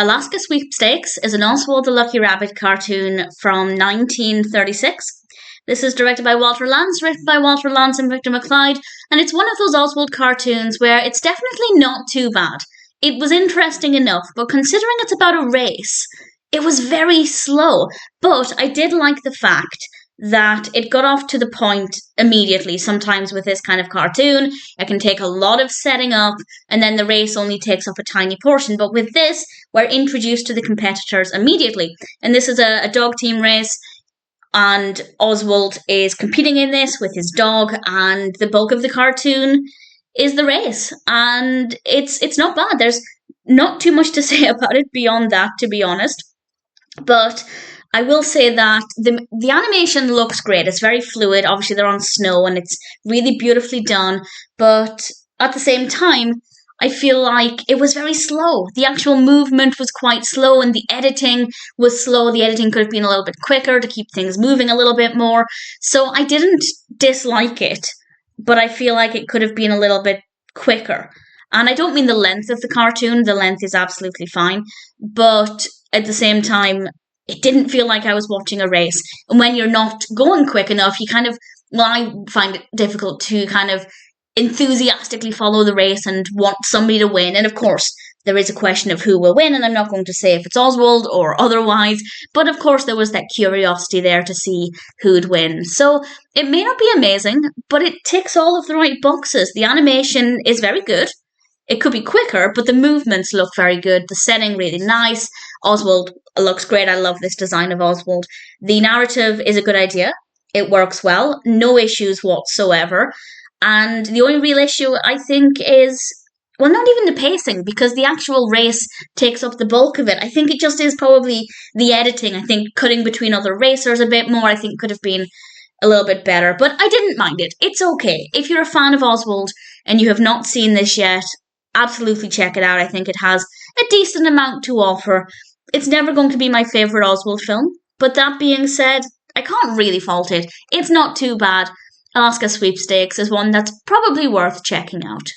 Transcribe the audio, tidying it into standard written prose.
Alaska Sweepstakes is an Oswald the Lucky Rabbit cartoon from 1936. This is directed by Walter Lantz, written by Walter Lantz and Victor McLeod, and it's one of those Oswald cartoons where it's definitely not too bad. It was interesting enough, but considering it's about a race, it was very slow. But I did like the fact that it got off to the point immediately. Sometimes with this kind of cartoon, it can take a lot of setting up, and then the race only takes up a tiny portion. But with this, we're introduced to the competitors immediately. And this is a dog team race, and Oswald is competing in this with his dog, and the bulk of the cartoon is the race. And it's not bad. There's not too much to say about it beyond that, to be honest. But I will say that the animation looks great. It's very fluid. Obviously, they're on snow, and it's really beautifully done. But at the same time, I feel like it was very slow. The actual movement was quite slow, and the editing was slow. The editing could have been a little bit quicker to keep things moving a little bit more. So I didn't dislike it, but I feel like it could have been a little bit quicker. And I don't mean the length of the cartoon. The length is absolutely fine. But at the same time, it didn't feel like I was watching a race. And when you're not going quick enough, you kind of, I find it difficult to kind of enthusiastically follow the race and want somebody to win. And of course, there is a question of who will win, and I'm not going to say if it's Oswald or otherwise, but of course there was that curiosity there to see who'd win. So it may not be amazing, but it ticks all of the right boxes. The animation is very good. It could be quicker, but the movements look very good. The setting really nice. Oswald looks great. I love this design of Oswald. The narrative is a good idea. It works well. No issues whatsoever. And the only real issue, I think, is, well, not even the pacing, because the actual race takes up the bulk of it. I think it just is probably the editing. I think cutting between other racers a bit more, I think could have been a little bit better. But I didn't mind it. It's okay. If you're a fan of Oswald and you have not seen this yet, absolutely check it out. I think it has a decent amount to offer. It's never going to be my favourite Oswald film, but that being said, I can't really fault it. It's not too bad. Alaska Sweepstakes is one that's probably worth checking out.